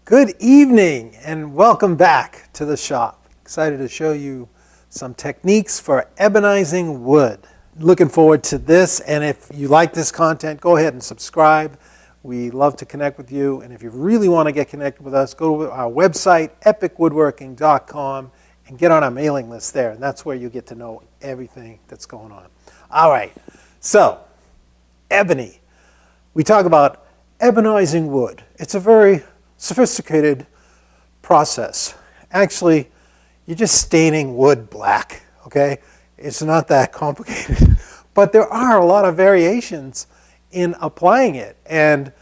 Good evening and welcome back to the shop. Excited to show you some techniques for ebonizing wood. Looking forward to this, and if you like this content, go ahead and subscribe. We love to connect with you, and if you really want to get connected with us, go to our website, epicwoodworking.com, and get on our mailing list there, and that's where you get to know everything that's going on. All right, so ebony. We talk about ebonizing wood. It's a very sophisticated process. Actually, you're just staining wood black, okay? It's not that complicated. But there are a lot of variations in applying it and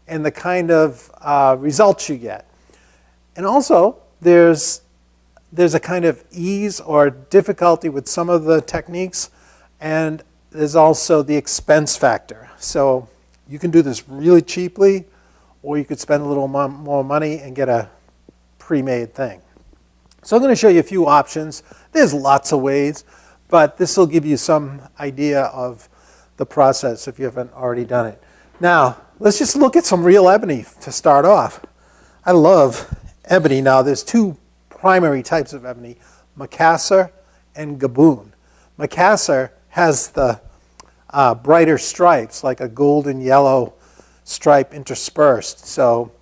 the kind of results you get. And also, there's a kind of ease or difficulty with some of the techniques, and there's also the expense factor. So you can do this really cheaply, or you could spend a little more money and get a pre-made thing. So I'm going to show you a few options. There's lots of ways, but this will give you some idea of the process if you haven't already done it. Now, let's just look at some real ebony to start off. I love ebony. Now, there's two primary types of ebony, macassar and gaboon. Macassar has the brighter stripes, like a golden yellow stripe interspersed. So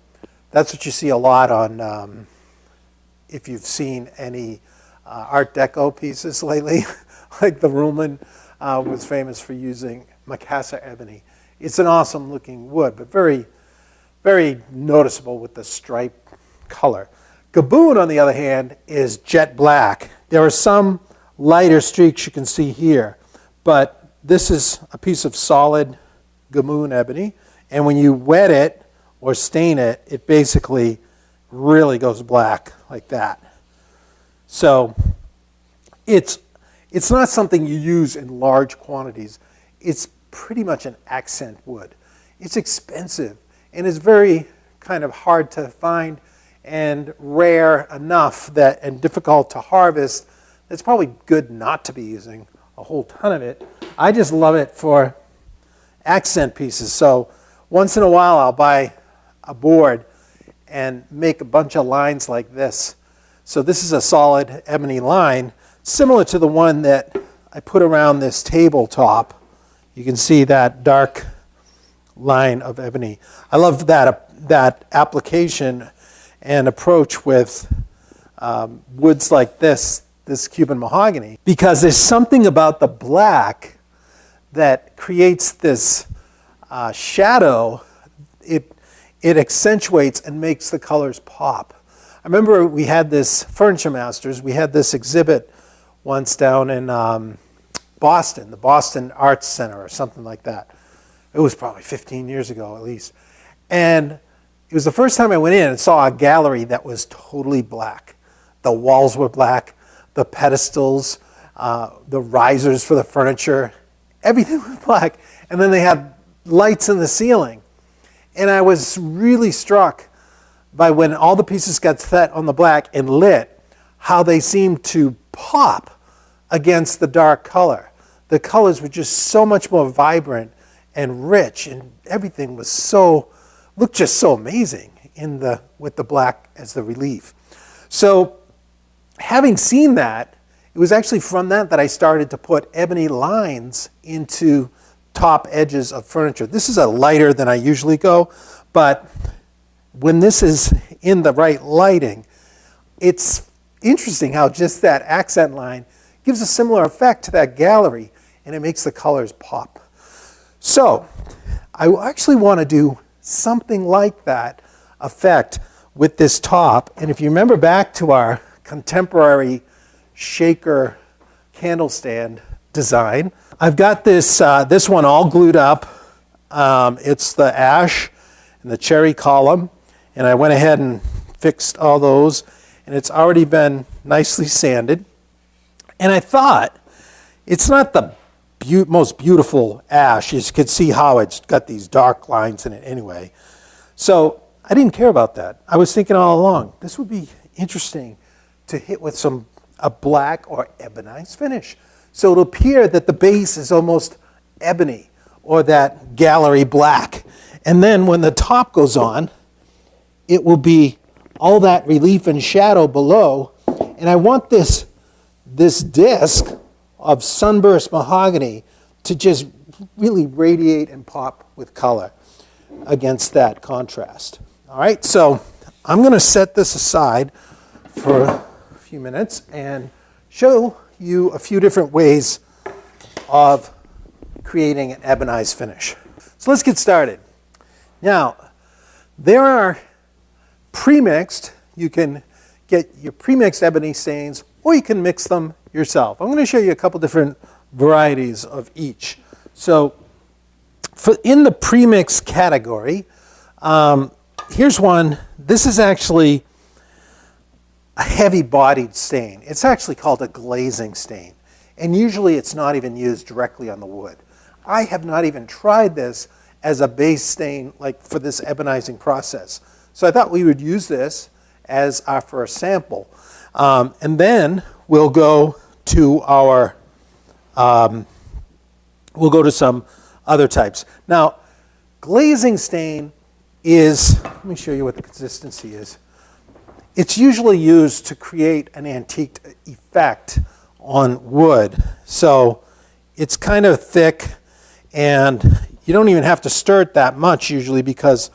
that's what you see a lot on, if you've seen any Art Deco pieces lately, like the Ruhlman was famous for using macassar ebony. It's an awesome looking wood, but very, very noticeable with the stripe color. Gaboon, on the other hand, is jet black. There are some lighter streaks you can see here, but this is a piece of solid gaboon ebony. And when you wet it or stain it, it basically really goes black like that. So it's not something you use in large quantities. It's pretty much an accent wood. It's expensive, and it's very kind of hard to find and rare enough that, and difficult to harvest. It's probably good not to be using a whole ton of it. I just love it for accent pieces. So once in a while, I'll buy a board and make a bunch of lines like this. So this is a solid ebony line, similar to the one that I put around this tabletop. You can see that dark line of ebony. I love that application and approach with woods like this Cuban mahogany, because there's something about the black that creates this shadow. It accentuates and makes the colors pop. I remember we had this, Furniture Masters, we had this exhibit once down in Boston, the Boston Arts Center or something like that. It was probably 15 years ago at least. And it was the first time I went in and saw a gallery that was totally black. The walls were black, the pedestals, the risers for the furniture, everything was black. And then they had lights in the ceiling. And I was really struck by when all the pieces got set on the black and lit, how they seemed to pop against the dark color. The colors were just so much more vibrant and rich, and everything was looked just so amazing with the black as the relief. So having seen that, it was actually from that I started to put ebony lines into top edges of furniture. This is a lighter than I usually go, but when this is in the right lighting, it's interesting how just that accent line gives a similar effect to that gallery, and it makes the colors pop. So I actually want to do something like that effect with this top. And if you remember back to our contemporary Shaker Candlestand design, I've got this one all glued up. It's the ash and the cherry column, and I went ahead and fixed all those, and it's already been nicely sanded. And I thought, it's not the most beautiful ash. You can see how it's got these dark lines in it anyway. So I didn't care about that. I was thinking all along, this would be interesting to hit with a black or ebonized finish. So it'll appear that the base is almost ebony or that gallery black. And then when the top goes on, it will be all that relief and shadow below. And I want this disc of sunburst mahogany to just really radiate and pop with color against that contrast. All right, so I'm going to set this aside for a few minutes and show you a few different ways of creating an ebonized finish. So let's get started. Now, there are pre-mixed, you can get your pre-mixed ebony stains, or you can mix them yourself. I'm going to show you a couple different varieties of each. So in the pre-mix category, here's one. This is actually a heavy-bodied stain. It's actually called a glazing stain. And usually it's not even used directly on the wood. I have not even tried this as a base stain like for this ebonizing process. So I thought we would use this as our first sample. And then we'll go to our, we'll go to some other types. Now, glazing stain is, let me show you what the consistency is. It's usually used to create an antique effect on wood. So it's kind of thick, and you don't even have to stir it that much usually because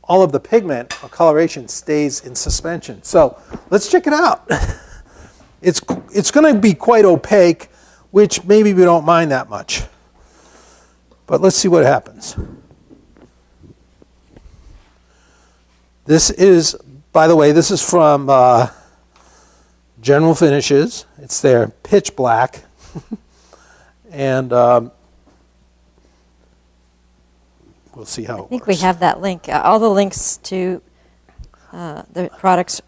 all of the pigment or coloration stays in suspension. So let's check it out. It's going to be quite opaque, which maybe we don't mind that much. But let's see what happens. This is, by the way, this is from General Finishes. It's their pitch black. And we'll see how it works. I think we have that link. All the links to the products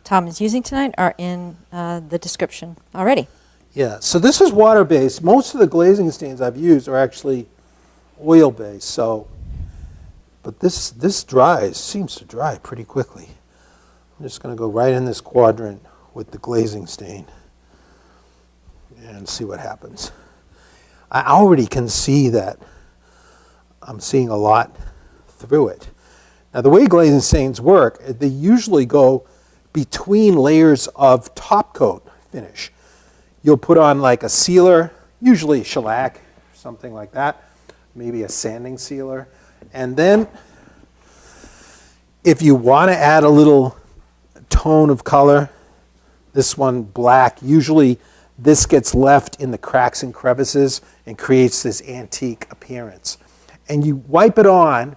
Tom is using tonight are in the description already. Yeah, so this is water-based. Most of the glazing stains I've used are actually oil-based. So, but this dries, seems to dry pretty quickly. I'm just going to go right in this quadrant with the glazing stain and see what happens. I already can see that I'm seeing a lot through it. Now, the way glazing stains work, they usually go between layers of top coat finish. You'll put on like a sealer, usually shellac, something like that, maybe a sanding sealer. And then if you want to add a little tone of color, this one black, usually this gets left in the cracks and crevices and creates this antique appearance. And you wipe it on,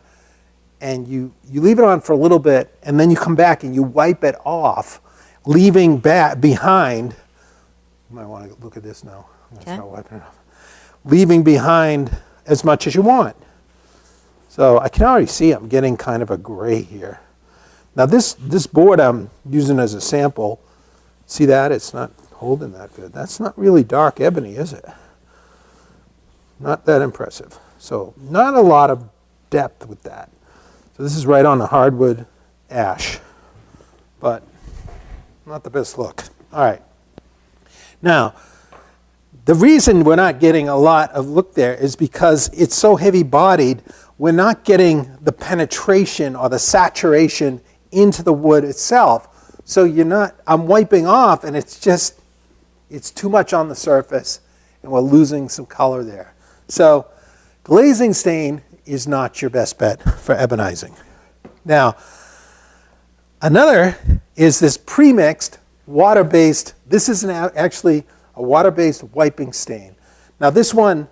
and you leave it on for a little bit, and then you come back and you wipe it off, leaving behind, you might want to look at this now. I'm going to start wiping it off. Leaving behind as much as you want. So I can already see I'm getting kind of a gray here. Now this board I'm using as a sample, see that? It's not holding that good. That's not really dark ebony, is it? Not that impressive. So not a lot of depth with that. So this is right on the hardwood ash, but not the best look. All right. Now, the reason we're not getting a lot of look there is because it's so heavy-bodied, we're not getting the penetration or the saturation into the wood itself. So I'm wiping off, and it's too much on the surface, and we're losing some color there. So glazing stain is not your best bet for ebonizing. Now, another is this pre-mixed water-based. This is actually a water-based wiping stain. Now this one,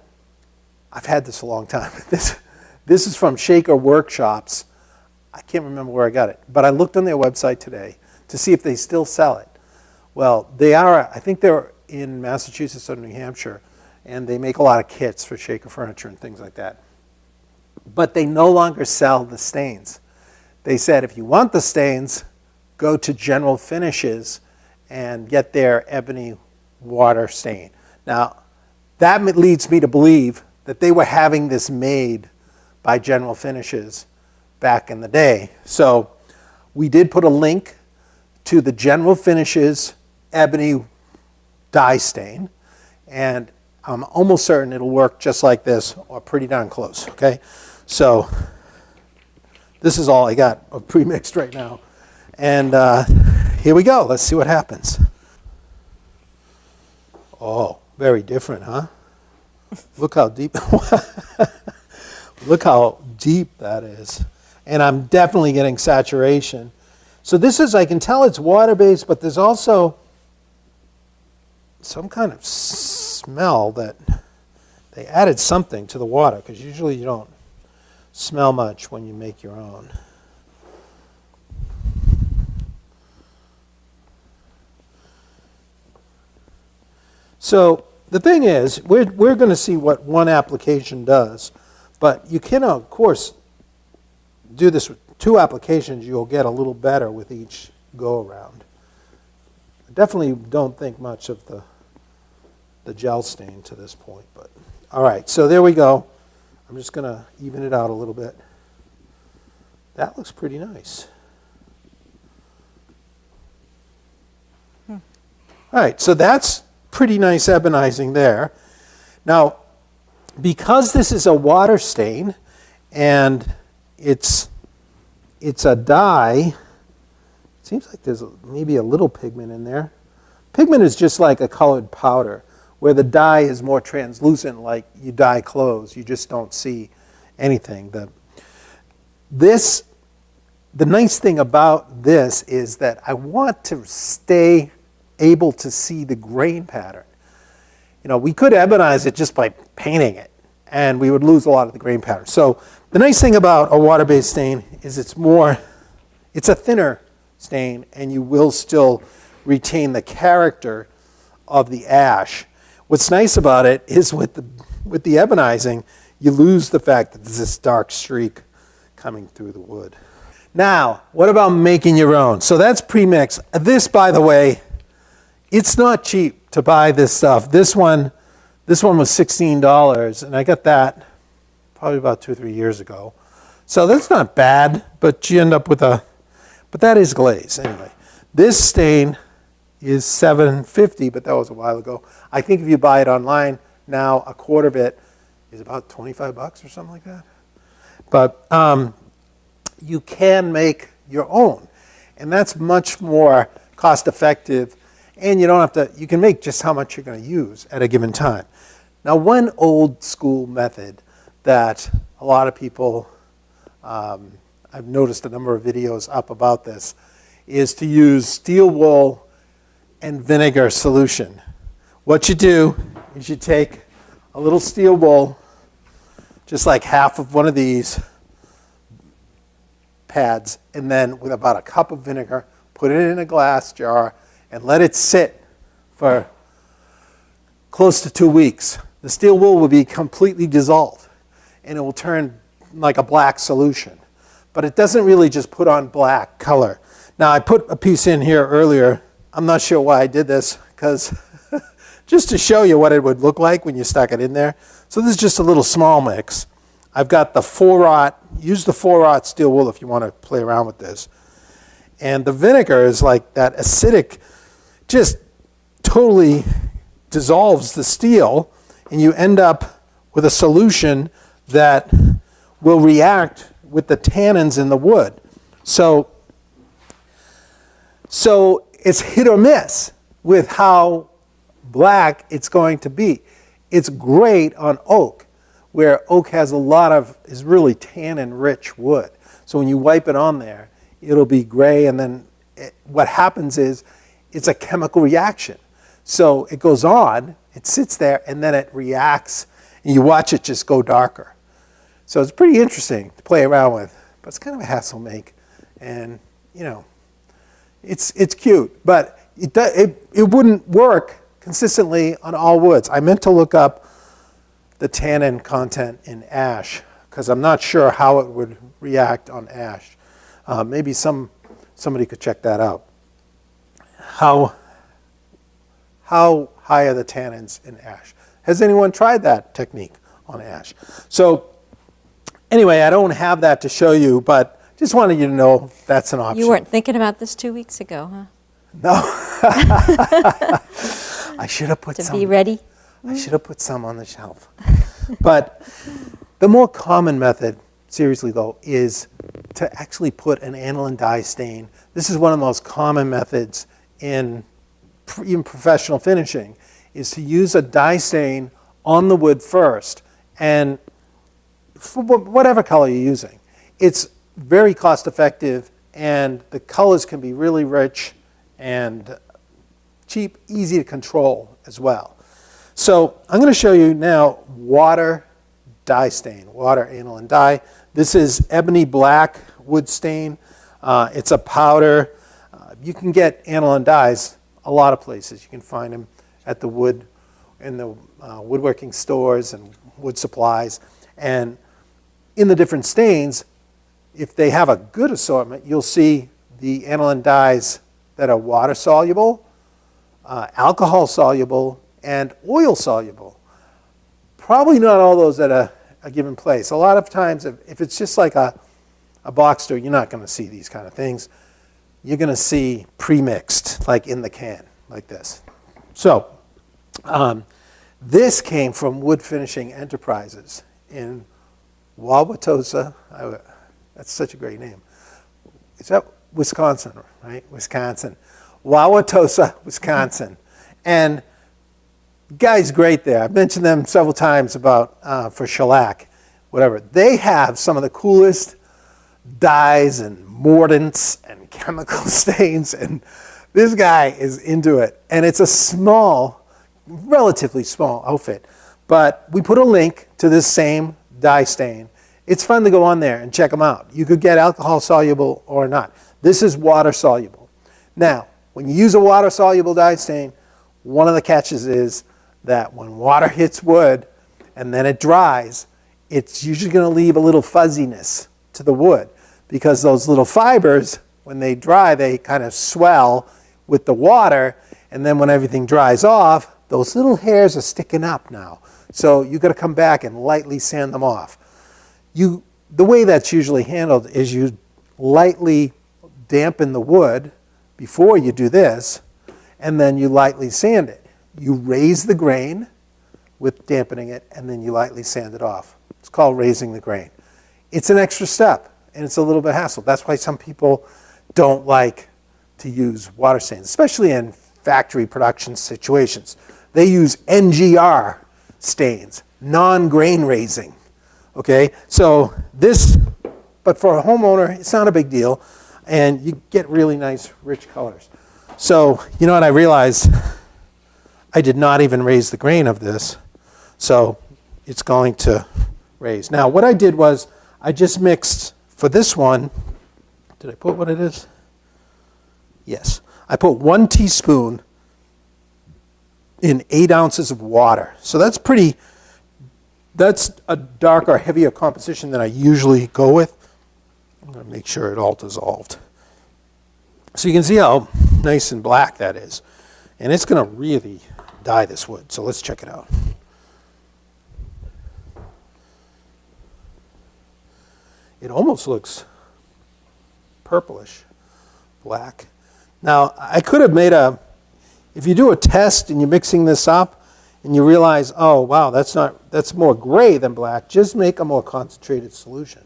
I've had this a long time. This is from Shaker Workshops. I can't remember where I got it, but I looked on their website today to see if they still sell it. Well, they are, I think they're in Massachusetts or New Hampshire, and they make a lot of kits for Shaker furniture and things like that. But they no longer sell the stains. They said if you want the stains, go to General Finishes and get their ebony water stain. Now, that leads me to believe that they were having this made by General Finishes back in the day. So we did put a link to the General Finishes ebony dye stain, and I'm almost certain it'll work just like this or pretty darn close, okay? So this is all I got of pre-mixed right now. And here we go. Let's see what happens. Oh, very different, huh? Look how deep. Look how deep that is. And I'm definitely getting saturation. So this is, I can tell it's water-based, but there's also some kind of smell that they added something to the water, because usually you don't smell much when you make your own. So the thing is, we're going to see what one application does, but you can, of course, do this with 2 applications. You'll get a little better with each go-around. I definitely don't think much of the gel stain to this point, but all right, so there we go. I'm just going to even it out a little bit. That looks pretty nice. All right, so that's pretty nice ebonizing there. Now, because this is a water stain and it's a dye, it seems like there's maybe a little pigment in there. Pigment is just like a colored powder, where the dye is more translucent, like you dye clothes. You just don't see anything. The nice thing about this is that I want to stay able to see the grain pattern. You know, we could ebonize it just by painting it, and we would lose a lot of the grain pattern. So the nice thing about a water-based stain is it's a thinner stain, and you will still retain the character of the ash. What's nice about it is with the ebonizing, you lose the fact that there's this dark streak coming through the wood. Now, what about making your own? So that's pre-mix. This, by the way, it's not cheap to buy this stuff. This one was $16, and I got that probably about 2 or 3 years ago. So that's not bad, but you end up with but that is glaze anyway. This stain is $7.50, but that was a while ago. I think if you buy it online now, a quart of it is about $25 or something like that. But you can make your own, and that's much more cost effective, and you don't have to, you can make just how much you're going to use at a given time. Now, one old school method that a lot of people, I've noticed a number of videos up about this, is to use steel wool and vinegar solution. What you do is you take a little steel wool, just like half of one of these pads, and then with about a cup of vinegar, put it in a glass jar and let it sit for close to 2 weeks. The steel wool will be completely dissolved and it will turn like a black solution. But it doesn't really just put on black color. Now, I put a piece in here earlier. I'm not sure why I did this, because just to show you what it would look like when you stuck it in there. So this is just a little small mix. I've got the 4-aught, use the 4-aught steel wool if you want to play around with this. And the vinegar is like that acidic, just totally dissolves the steel, and you end up with a solution that will react with the tannins in the wood. So it's hit or miss with how black it's going to be. It's great on oak, where oak is really tannin-rich wood. So when you wipe it on there, it'll be gray, and then what happens is it's a chemical reaction. So it goes on, it sits there, and then it reacts, and you watch it just go darker. So it's pretty interesting to play around with, but it's kind of a hassle make, and you know, it's cute, but it wouldn't work consistently on all woods. I meant to look up the tannin content in ash, because I'm not sure how it would react on ash. Maybe somebody could check that out. How high are the tannins in ash? Has anyone tried that technique on ash? So anyway, I don't have that to show you, but just wanted you to know that's an option. You weren't thinking about this 2 weeks ago, huh? No. I should have put some. To be ready? I should have put some on the shelf. But the more common method seriously though, is to actually put an aniline dye stain. This is one of the most common methods in even professional finishing, is to use a dye stain on the wood first, and for whatever color you're using. It's very cost effective, and the colors can be really rich and cheap, easy to control as well. So I'm going to show you now water dye stain, water aniline dye. This is ebony black wood stain. It's a powder. You can get aniline dyes a lot of places. You can find them at the woodworking stores and wood supplies. And in the different stains, if they have a good assortment, you'll see the aniline dyes that are water soluble, alcohol soluble, and oil soluble. Probably not all those at a given place. A lot of times, if it's just like a box store, you're not going to see these kind of things. You're going to see pre-mixed, like in the can, like this. So this came from Wood Finishing Enterprises in Wauwatosa. That's such a great name. Is that Wisconsin, right? Wisconsin. Wauwatosa, Wisconsin. And the guy's great there. I've mentioned them several times about for shellac, whatever. They have some of the coolest dyes and mordants and chemical stains, and this guy is into it. And it's a small, relatively small outfit. But we put a link to this same dye stain. It's fun to go on there and check them out. You could get alcohol soluble or not. This is water soluble. Now, when you use a water soluble dye stain, one of the catches is that when water hits wood and then it dries, it's usually going to leave a little fuzziness to the wood, because those little fibers, when they dry, they kind of swell with the water, and then when everything dries off, those little hairs are sticking up now. So you've got to come back and lightly sand them off. The way that's usually handled is you lightly dampen the wood before you do this, and then you lightly sand it. You raise the grain with dampening it, and then you lightly sand it off. It's called raising the grain. It's an extra step, and it's a little bit hassle. That's why some people don't like to use water stains, especially in factory production situations. They use NGR stains, non-grain raising. Okay, so this, but for a homeowner, it's not a big deal, and you get really nice, rich colors. So, you know what I realized? I did not even raise the grain of this, so it's going to raise. Now, what I did was I just mixed, for this one, did I put what it is? Yes. I put 1 teaspoon in 8 ounces of water. So that's a darker, heavier composition than I usually go with. I'm going to make sure it all dissolved. So you can see how nice and black that is. And it's going to really dye this wood. So let's check it out. It almost looks purplish, black. Now, I could have made if you do a test and you're mixing this up and you realize, oh, wow, that's more gray than black, just make a more concentrated solution.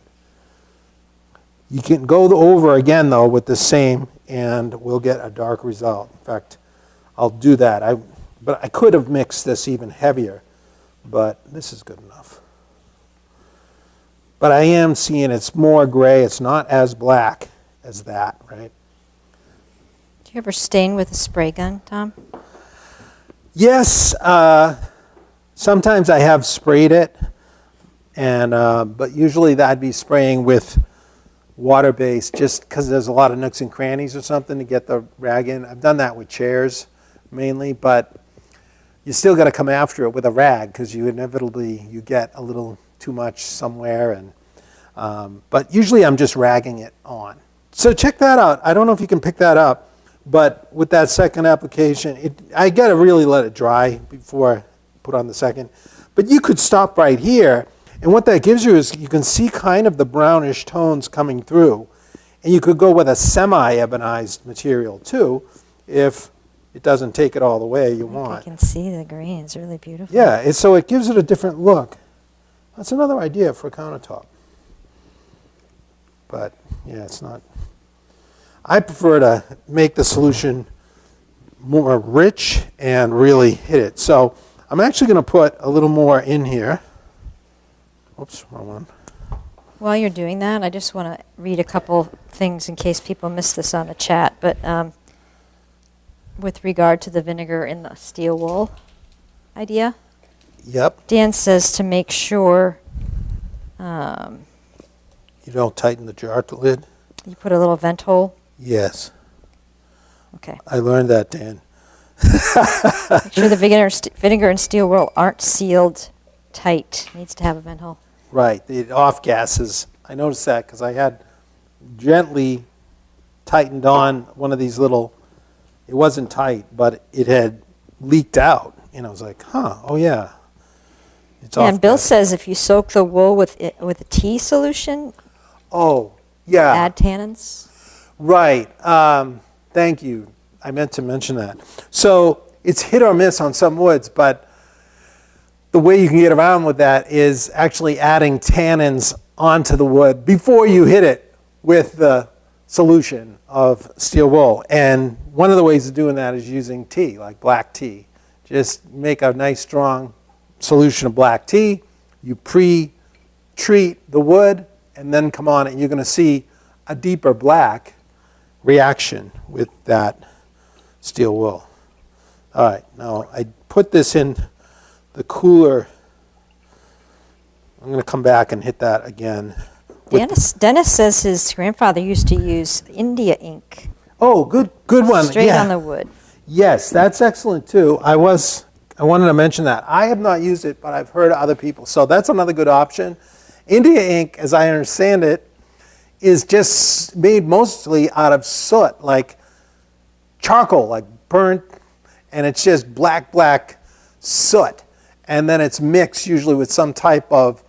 You can go over again, though, with the same, and we'll get a dark result. In fact, I'll do that. But I could have mixed this even heavier, but this is good enough. But I am seeing it's more gray. It's not as black as that, right? Do you ever stain with a spray gun, Tom? Yes. Sometimes I have sprayed it, but usually I'd be spraying with water-based, just because there's a lot of nooks and crannies or something to get the rag in. I've done that with chairs mainly, but you still got to come after it with a rag, because you get a little too much somewhere. But usually I'm just ragging it on. So check that out. I don't know if you can pick that up, but with that second application, I got to really let it dry before I put on the second. But you could stop right here, and what that gives you is you can see kind of the brownish tones coming through. And you could go with a semi-ebonized material too, if it doesn't take it all the way you want. I can see the green. It's really beautiful. Yeah, so it gives it a different look. That's another idea for a countertop. but yeah, it's not. I prefer to make the solution more rich and really hit it. So I'm actually going to put a little more in here. Oops, wrong one. While you're doing that, I just want to read a couple things in case people missed this on the chat. But with regard to the vinegar in the steel wool idea, Yep. Dan says to make sure You don't tighten the jar lid. you put a little vent hole. Yes. Okay. I learned that, Dan. Make sure the vinegar and steel wool aren't sealed tight. Needs to have a vent hole. Right. The off gases. I noticed that because I had gently tightened on one of these little, it wasn't tight, but it had leaked out. And I was like, oh yeah. It's Yeah, off and Bill gas. says if you soak the wool with a tea solution, Oh, yeah. add tannins. Right. Thank you. I meant to mention that. So it's hit or miss on some woods, but the way you can get around with that is actually adding tannins onto the wood before you hit it with the solution of steel wool. And one of the ways of doing that is using tea, like black tea. Just make a nice strong solution of black tea. You pre-treat the wood and then come on and you're going to see a deeper black reaction with that steel wool. All right, now I put this in the cooler. I'm going to come back and hit that again. Dennis says his grandfather used to use India ink Oh, good one. straight Yeah. on the wood. Yes, that's excellent too. I wanted to mention that. I have not used it, but I've heard other people. So that's another good option. India ink, as I understand it, is just made mostly out of soot, like charcoal, like burnt, and it's just black soot. And then it's mixed usually with some type of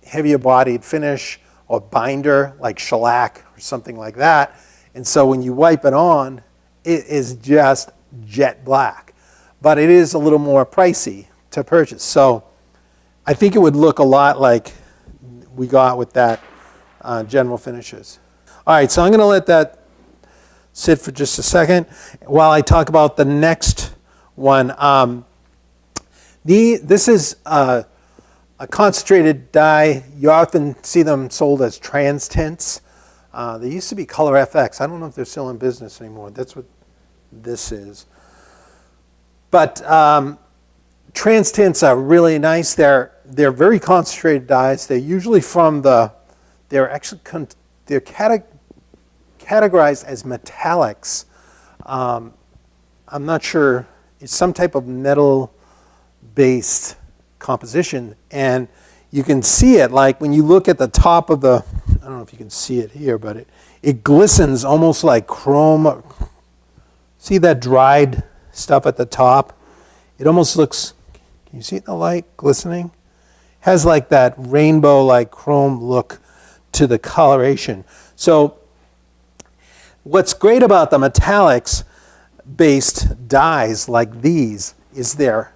heavier bodied finish or binder, like shellac or something like that. And so when you wipe it on, it is just jet black. But it is a little more pricey to purchase. So I think it would look a lot like we got with that General Finishes. All right, so I'm going to let that sit for just a second while I talk about the next one. This is a concentrated dye. You often see them sold as trans tints. They used to be Color FX. I don't know if they're still in business anymore. That's what this is. But trans tints are really nice. They're very concentrated dyes. They're usually from they're categorized as metallics. I'm not sure. It's some type of metal-based composition, and you can see it like when you look at the top of the. I don't know if you can see it here, but it glistens almost like chrome. See that dried stuff at the top? It almost looks. Can you see it in the light glistening? Has like that rainbow like chrome look to the coloration. So what's great about the metallics based dyes like these is they're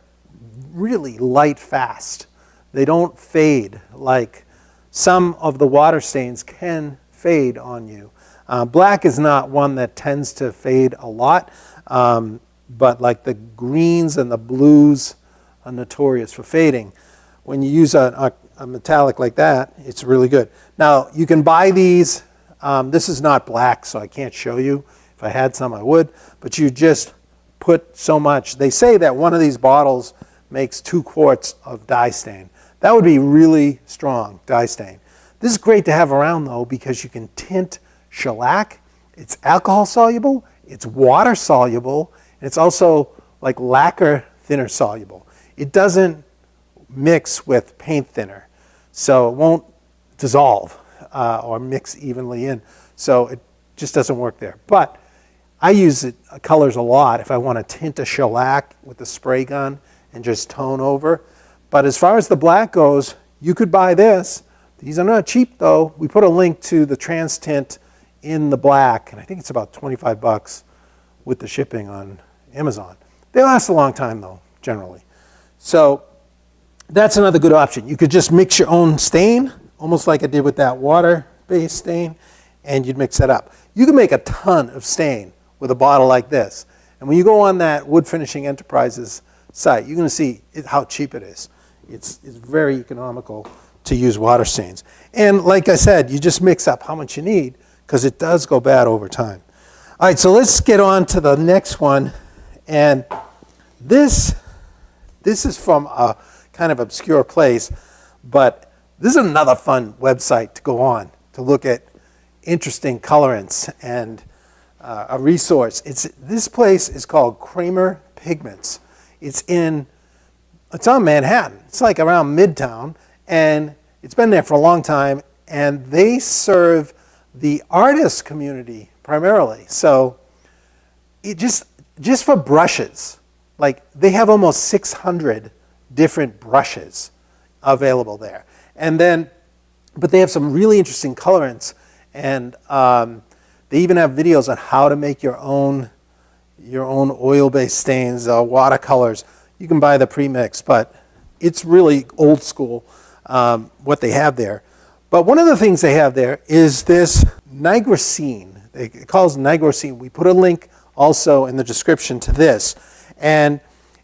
really light fast. They don't fade like some of the water stains can fade on you. Black is not one that tends to fade a lot, but like the greens and the blues are notorious for fading. When you use a metallic like that, it's really good. Now, you can buy these. This is not black, so I can't show you. If I had some, I would. But you just put so much. They say that one of these bottles makes 2 quarts of dye stain. That would be really strong dye stain. This is great to have around, though, because you can tint shellac. It's alcohol soluble. It's water soluble. And it's also like lacquer thinner soluble. It doesn't mix with paint thinner, so it won't dissolve or mix evenly in. So it just doesn't work there. But I use colors a lot if I want to tint a shellac with a spray gun and just tone over. But as far as the black goes, you could buy this. These are not cheap though. We put a link to the trans tint in the black, and I think it's about 25 bucks with the shipping on Amazon. They last a long time though, generally. So that's another good option. You could just mix your own stain almost like I did with that water-based stain, and you'd mix that up. You can make a ton of stain with a bottle like this. And when you go on that Wood Finishing Enterprises site, you're going to see how cheap it is. It's very economical to use water stains. And like I said, you just mix up how much you need because it does go bad over time. All right, so let's get on to the next one. And this is from a kind of obscure place, but this is another fun website to go on to look at interesting colorants and a resource. This place is called Kramer Pigments. It's on Manhattan. It's like around Midtown, and it's been there for a long time, and they serve the artist community primarily. So it just for brushes, like they have almost 600 different brushes available there. And then, but they have some really interesting colorants, and they even have videos on how to make your own oil-based stains, watercolors. You can buy the premix, but it's really old school what they have there. But one of the things they have there is this nigrosine. It calls nigrosine. We put a link also in the description to this. And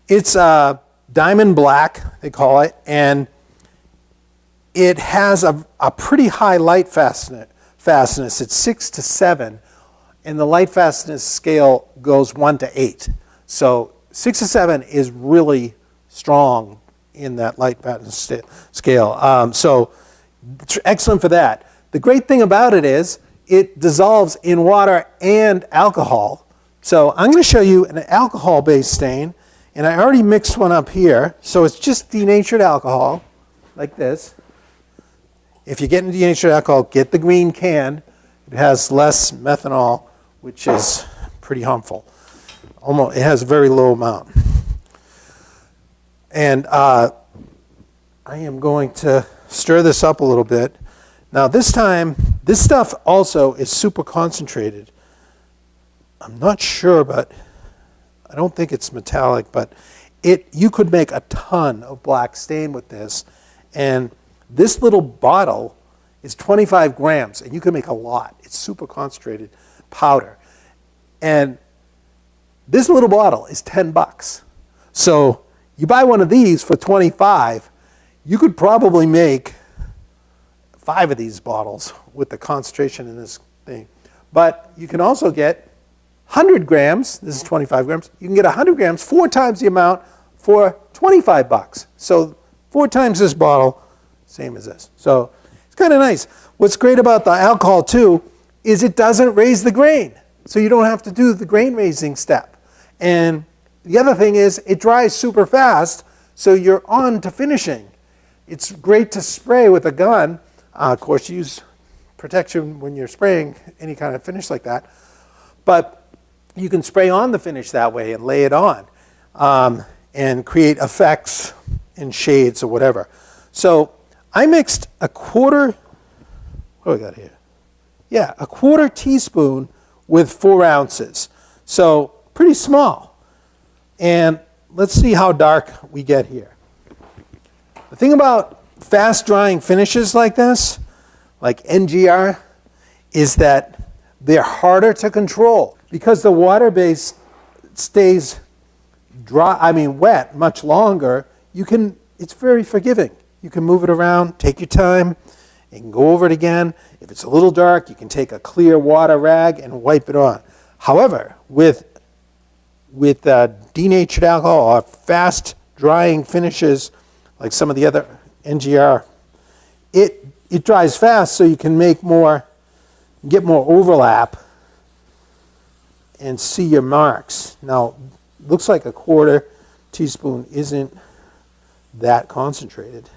it's diamond black, they call it, and it has a pretty high light fastness. It's 6 to 7, and the light fastness scale goes 1 to 8. So 6 to 7 is really strong in that light fastness scale. So it's excellent for that. The great thing about it is it dissolves in water and alcohol. So I'm going to show you an alcohol-based stain, and I already mixed one up here. So it's just denatured alcohol, like this. If you're getting denatured alcohol, get the green can. It has less methanol, which is pretty harmful. It has a very low amount. And I am going to stir this up a little bit. Now this time, this stuff also is super concentrated. I'm not sure, but I don't think it's metallic, but you could make a ton of black stain with this. And this little bottle is 25 grams, and you can make a lot. It's super concentrated powder. And this little bottle is $10. So you buy one of these for 25, you could probably make 5 of these bottles with the concentration in this thing. But you can also get 100 grams, this is 25 grams, you can get 100 grams, 4 times the amount for $25. So 4 times this bottle, same as this. So it's kind of nice. What's great about the alcohol too is it doesn't raise the grain. So you don't have to do the grain raising step. And the other thing is it dries super fast, so you're on to finishing. It's great to spray with a gun. Of course, use protection when you're spraying any kind of finish like that. But you can spray on the finish that way and lay it on and create effects in shades or whatever. So I mixed a quarter teaspoon with 4 ounces. So pretty small. And let's see how dark we get here. The thing about fast drying finishes like this, like NGR, is that they're harder to control because the water base stays wet much longer. It's very forgiving. You can move it around, take your time, you can go over it again. If it's a little dark, you can take a clear water rag and wipe it on. However, with denatured alcohol or fast drying finishes, like some of the other NGR, it dries fast, so you can get more overlap and see your marks. Now, looks like a quarter teaspoon isn't that concentrated.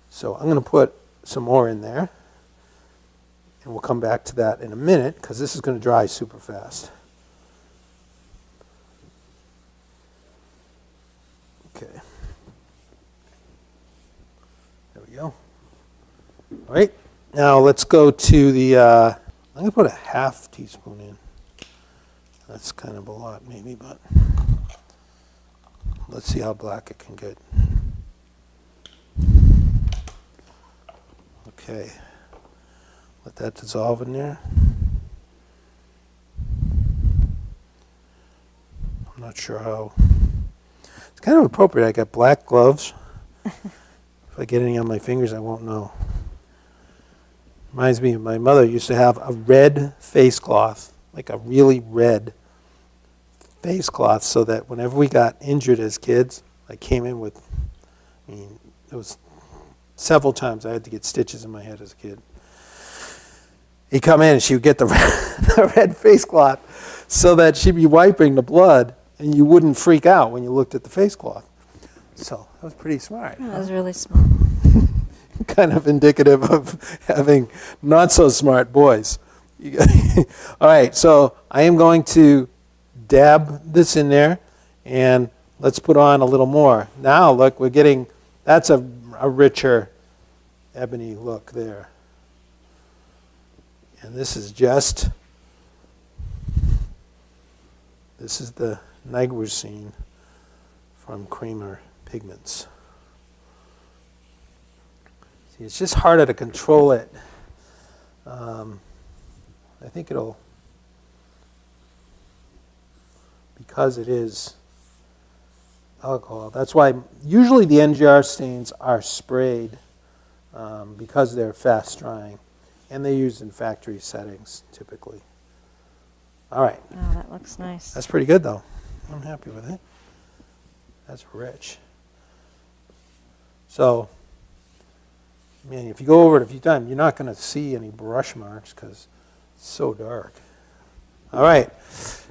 So I'm going to put some more in there, and we'll come back to that in a minute because this is going to dry super fast. Okay. There we go. All right. Now let's go to the, I'm going to put a half teaspoon in. That's kind of a lot maybe, but let's see how black it can get. Okay. Let that dissolve in there. I'm not sure how. It's kind of appropriate. I got black gloves. If I get any on my fingers, I won't know. Reminds me of my mother used to have a red face cloth, like a really red face cloth, so that whenever we got injured as kids, I came in with, I mean, it was several times I had to get stitches in my head as a kid. He'd come in and she would get the the red face cloth so that she'd be wiping the blood and you wouldn't freak out when you looked at the face cloth. So that was pretty smart. That was really smart. Kind of indicative of having not so smart boys. All right, so I am going to dab this in there and let's put on a little more. Now look, we're getting, that's a richer ebony look there. And this is just, this is the Nigrosine from Kramer Pigments. See, it's just harder to control it. I think it'll, because it is alcohol. That's why usually the NGR stains are sprayed because they're fast drying. And they're used in factory settings, typically. All right. Oh, that looks nice. That's pretty good, though. I'm happy with it. That's rich. So, man, if you go over it a few times, you're not going to see any brush marks because it's so dark. All right.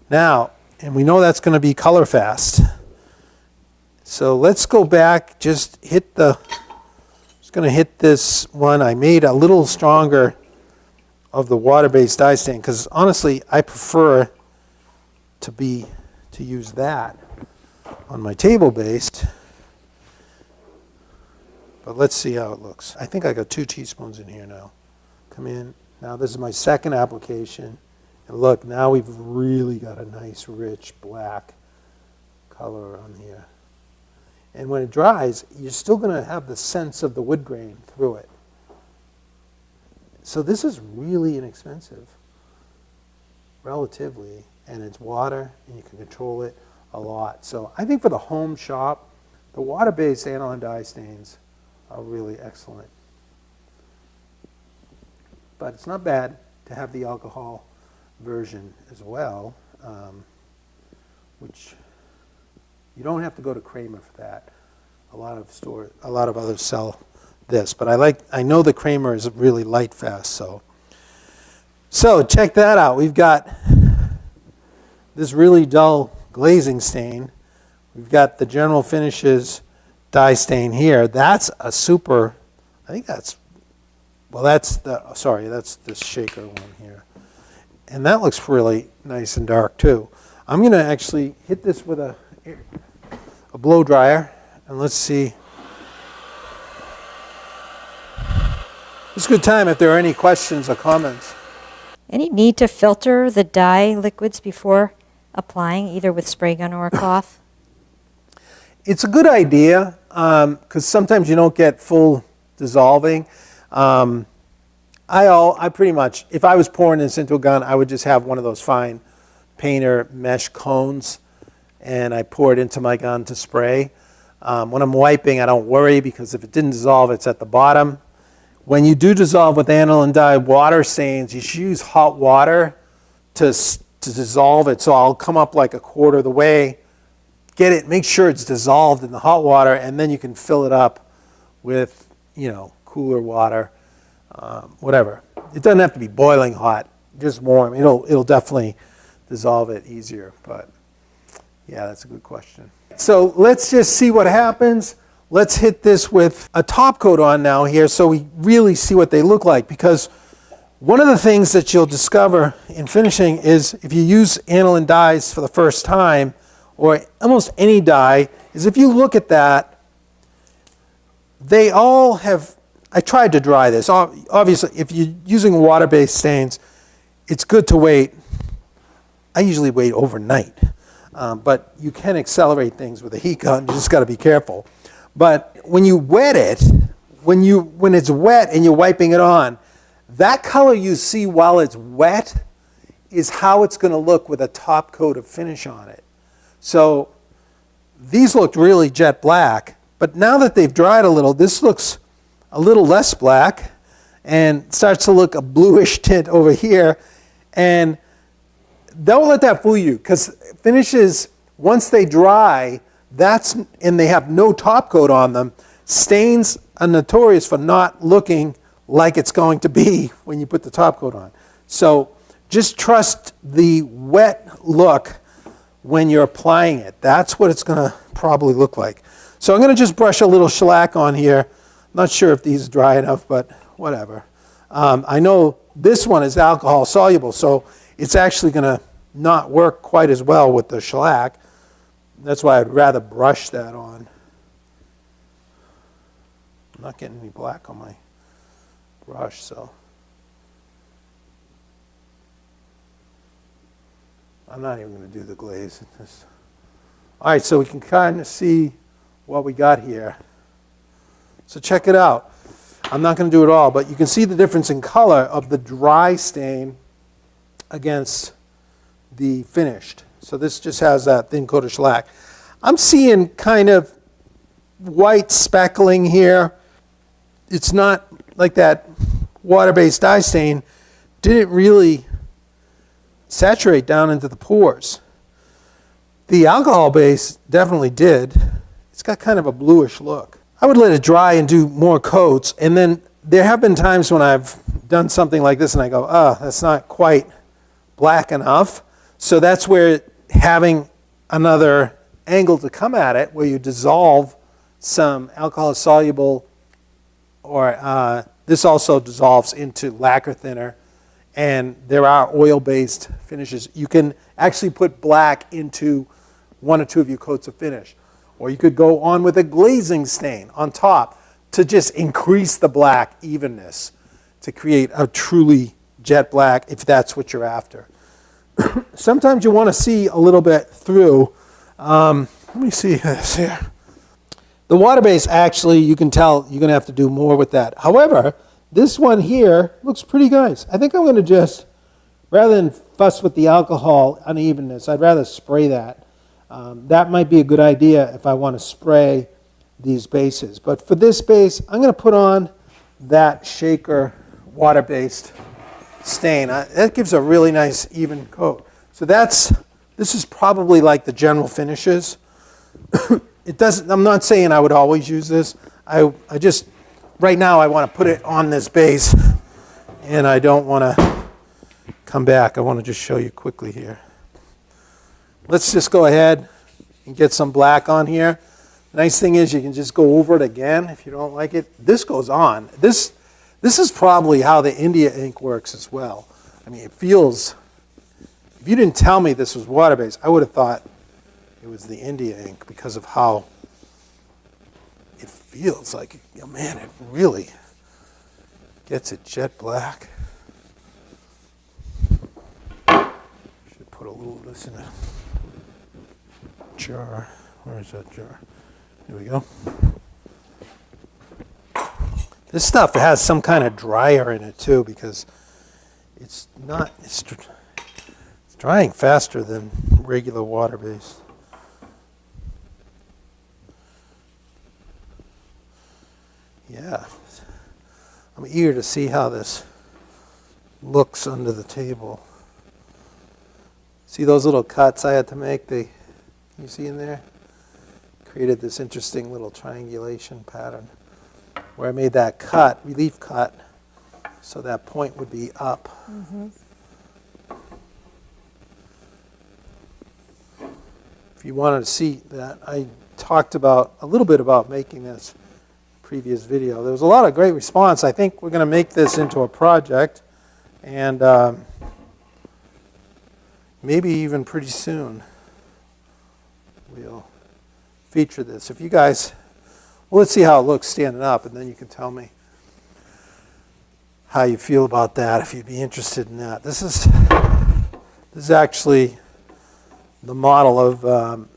Now, and we know that's going to be color fast. So let's go back, just hit the, just going to hit this one. I made a little stronger of the water-based dye stain because honestly I prefer to use that on my table-based, but let's see how it looks. I think I got 2 teaspoons in here now. Come in. Now this is my second application, and look, now we've really got a nice rich black color on here. And when it dries, you're still going to have the sense of the wood grain through it. So this is really inexpensive, relatively, and it's water, and you can control it a lot. So I think for the home shop, the water-based aniline dye stains are really excellent. But it's not bad to have the alcohol version as well, which you don't have to go to Kramer for that. A lot of others sell this, but I know the Kramer is really light fast, so check that out. We've got this really dull glazing stain. We've got the General Finishes dye stain here. That's a super, I think that's, well, that's the Shaker one here. And that looks really nice and dark too. I'm going to actually hit this with a blow dryer, and let's see. It's a good time if there are any questions or comments. Any need to filter the dye liquids before applying, either with spray gun or a cloth? It's a good idea because sometimes you don't get full dissolving. I pretty much, if I was pouring this into a gun, I would just have one of those fine painter mesh cones, and I pour it into my gun to spray. When I'm wiping, I don't worry because if it didn't dissolve, it's at the bottom. When you do dissolve with aniline dye water stains, you should use hot water to dissolve it. So I'll come up like a quarter of the way, get it, make sure it's dissolved in the hot water, and then you can fill it up with, cooler water, whatever. It doesn't have to be boiling hot, just warm. It'll definitely dissolve it easier. But yeah, that's a good question. So let's just see what happens. Let's hit this with a top coat on now here so we really see what they look like, because one of the things that you'll discover in finishing is if you use aniline dyes for the first time, or almost any dye, is if you look at that, they all have, I tried to dry this. Obviously, if you're using water-based stains, it's good to wait. I usually wait overnight, but you can accelerate things with a heat gun. You just got to be careful. But when you wet it, when it's wet and you're wiping it on, that color you see while it's wet is how it's going to look with a top coat of finish on it. So these looked really jet black, but now that they've dried a little, this looks a little less black and starts to look a bluish tint over here. And don't let that fool you, because finishes, once they dry, and they have no top coat on them, stains are notorious for not looking like it's going to be when you put the top coat on. So just trust the wet look when you're applying it. That's what it's going to probably look like. So I'm going to just brush a little shellac on here. Not sure if these are dry enough, but whatever. I know this one is alcohol soluble, so it's actually going to not work quite as well with the shellac. That's why I'd rather brush that on. I'm not getting any black on my brush, so I'm not even going to do the glaze. All right, so we can kind of see what we got here. So check it out. I'm not going to do it all, but you can see the difference in color of the dry stain against the finished. So this just has that thin coat of shellac. I'm seeing kind of white speckling here. It's not like that water-based dye stain didn't really saturate down into the pores. The alcohol base definitely did. It's got kind of a bluish look. I would let it dry and do more coats, and then there have been times when I've done something like this and I go, oh, that's not quite black enough. So that's where having another angle to come at it, where you dissolve some alcohol soluble, or this also dissolves into lacquer thinner, and there are oil-based finishes. You can actually put black into one or two of your coats of finish. Or you could go on with a glazing stain on top to just increase the black evenness to create a truly jet black, if that's what you're after. Sometimes you want to see a little bit through. Let me see this here. The water base, actually, you can tell you're going to have to do more with that. However, this one here looks pretty nice. I think I'm going to just, rather than fuss with the alcohol unevenness, I'd rather spray that. That might be a good idea if I want to spray these bases. But for this base, I'm going to put on that Shaker water-based stain. That gives a really nice even coat. So this is probably like the general finishes. It doesn't. I'm not saying I would always use this. I just, right now I want to put it on this base, and I don't want to come back. I want to just show you quickly here. Let's just go ahead and get some black on here. The nice thing is you can just go over it again if you don't like it. This goes on. This is probably how the India ink works as well. I mean, it feels, if you didn't tell me this was water-based, I would have thought it was the India ink because of how it feels like, oh man, it really gets it jet black. Should put a little of this in a jar. Where is that jar? Here we go. This stuff has some kind of dryer in it too, because it's drying faster than regular water based. Yeah, I'm eager to see how this looks under the table. See those little cuts I had to make? Can you see in there? Created this interesting little triangulation pattern where I made that cut, relief cut, so that point would be up. Mm-hmm. If you wanted to see that, I talked a little bit about making this previous video. There was a lot of great response. I think we're going to make this into a project, and maybe even pretty soon we'll feature this. If you guys, well, let's see how it looks standing up, and then you can tell me how you feel about that, if you'd be interested in that. This is actually the model of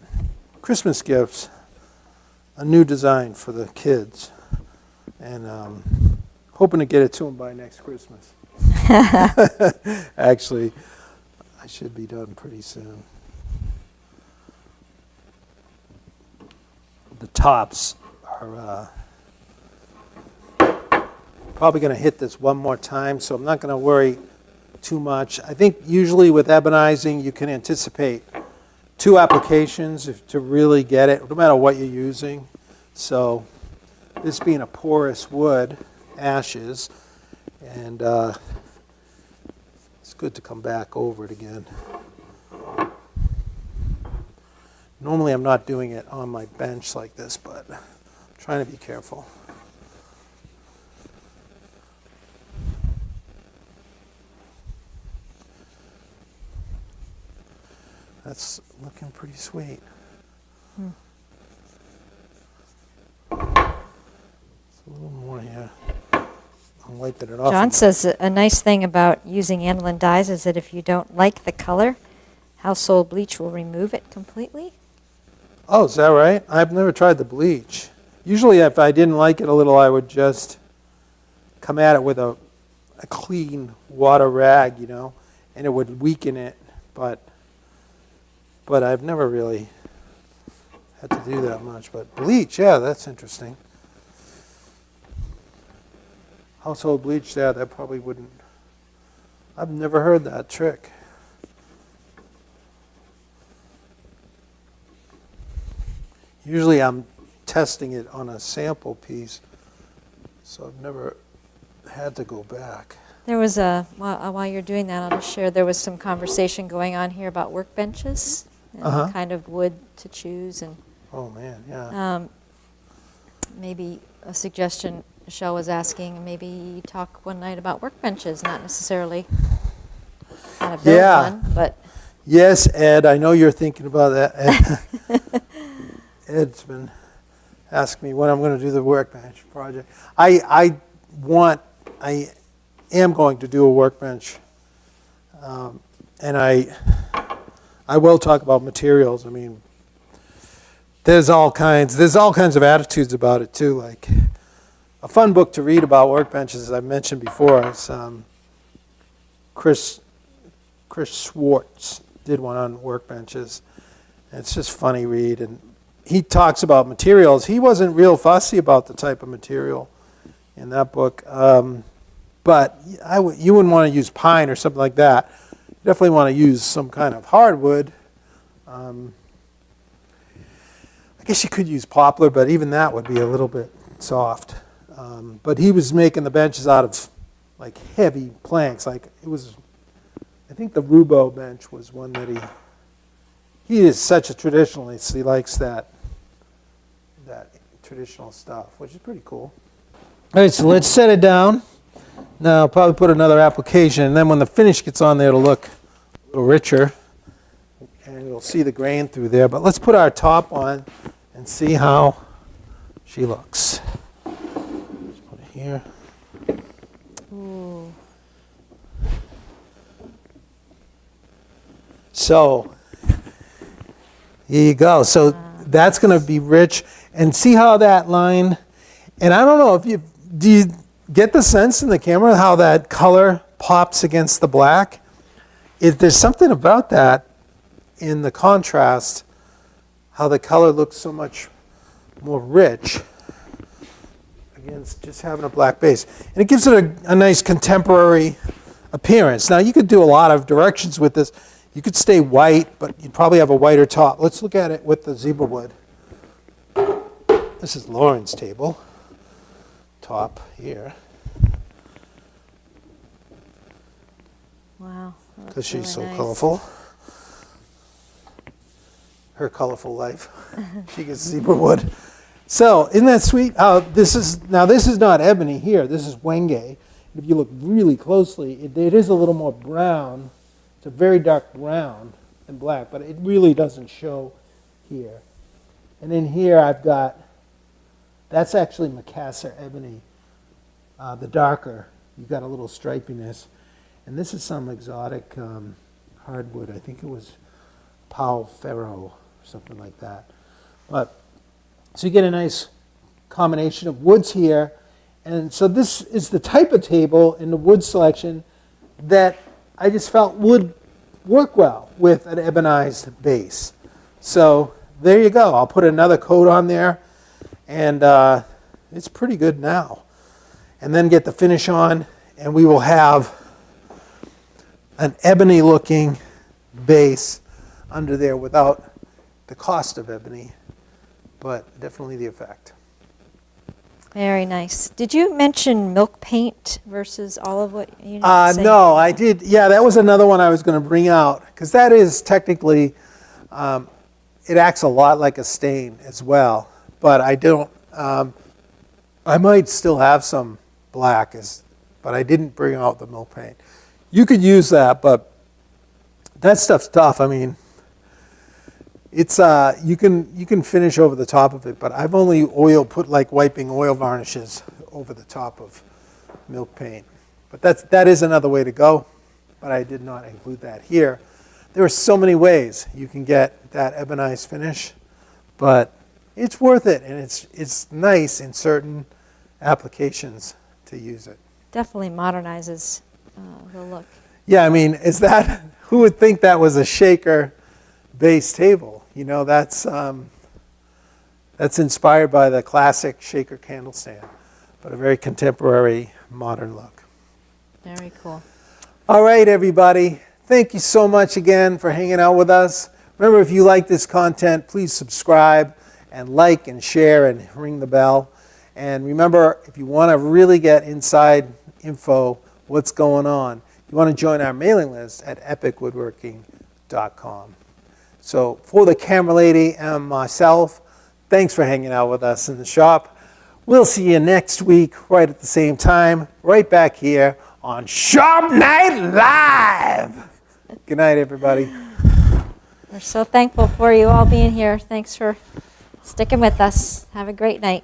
Christmas gifts, a new design for the kids. and hoping to get it to them by next Christmas. Actually, I should be done pretty soon. The tops are probably going to hit this one more time, so I'm not going to worry too much. I think usually with ebonizing, you can anticipate 2 applications to really get it, no matter what you're using. So this being a porous wood, ashes, and it's good to come back over it again. Normally I'm not doing it on my bench like this, but I'm trying to be careful. That's looking pretty sweet. It's a little more here. I'm wiping it off. John says a nice thing about using aniline dyes is that if you don't like the color, household bleach will remove it completely. Oh, is that right? I've never tried the bleach. Usually if I didn't like it a little, I would just come at it with a clean water rag, you know, and it would weaken it. But I've never really had to do that much. But bleach, yeah, that's interesting. Household bleach, yeah, that probably wouldn't. I've never heard that trick. Usually I'm testing it on a sample piece, so I've never had to go back. There was while you're doing that, I'll just share, there was some conversation going on here about workbenches and the kind of wood to choose. And oh man, yeah. Maybe a suggestion Michelle was asking, maybe talk one night about workbenches, not necessarily how to build one, but. Yes, Ed, I know you're thinking about that. Ed. Ed's been asking me when I'm going to do the workbench project. I am going to do a workbench, and I will talk about materials. I mean, there's all kinds of attitudes about it too. Like a fun book to read about workbenches, as I mentioned before, is Chris Schwartz did one on workbenches. And it's just funny read, and he talks about materials. He wasn't real fussy about the type of material in that book, but you wouldn't want to use pine or something like that. You definitely want to use some kind of hardwood. I guess you could use poplar, but even that would be a little bit soft. But he was making the benches out of like heavy planks. Like it was, I think the Roubo bench was one that he is such a traditionalist. He likes that traditional stuff, which is pretty cool. All right, so let's set it down. Now I'll probably put another application, and then when the finish gets on there, it'll look a little richer, and you'll see the grain through there. But let's put our top on and see how she looks. Let's put it here. Ooh. So here you go. So that's going to be rich. And see how that line, and I don't know do you get the sense in the camera how that color pops against the black? There's something about that in the contrast, how the color looks so much more rich against just having a black base. And it gives it a nice contemporary appearance. Now you could do a lot of directions with this. You could stay white, but you'd probably have a whiter top. Let's look at it with the zebra wood. This is Lauren's table, top here. Wow. Because she's really so nice. colorful. Her colorful life. She gets zebra wood. So, isn't that sweet? This is not ebony here. This is wenge. If you look really closely, it is a little more brown. It's a very dark brown and black, but it really doesn't show here. And in here I've got, that's actually Macassar ebony, the darker. You've got a little stripiness. And this is some exotic hardwood. I think it was Pau Ferro or something like that. But so you get a nice combination of woods here, And so this is the type of table in the wood selection that I just felt would work well with an ebonized base. So there you go. I'll put another coat on there, and it's pretty good now. And then get the finish on, and we will have an ebony looking base under there without the cost of ebony, but definitely the effect. Very nice. Did you mention milk paint versus olive wood? You didn't say No, anything. I did. Yeah, that was another one I was going to bring out, because that is technically, it acts a lot like a stain as well. But I don't, I might still have some black, but I didn't bring out the milk paint. You could use that, but that stuff's tough. I mean, it's you can finish over the top of it, but I've only put like wiping oil varnishes over the top of milk paint. But that is another way to go, but I did not include that here. There are so many ways you can get that ebonized finish, but it's worth it, and it's nice in certain applications to use it. Definitely modernizes the look. Yeah, I mean, who would think that was a shaker base table? You know, that's inspired by the classic Shaker Candlestand, but a very contemporary, modern look. Very cool. All right, everybody. Thank you so much again for hanging out with us. Remember, if you like this content, please subscribe and like and share and ring the bell. And remember, if you want to really get inside info, what's going on, you want to join our mailing list at epicwoodworking.com. So for the camera lady and myself, thanks for hanging out with us in the shop. We'll see you next week right at the same time, right back here on Shop Night Live. Good night, everybody. We're so thankful for you all being here. Thanks for sticking with us. Have a great night.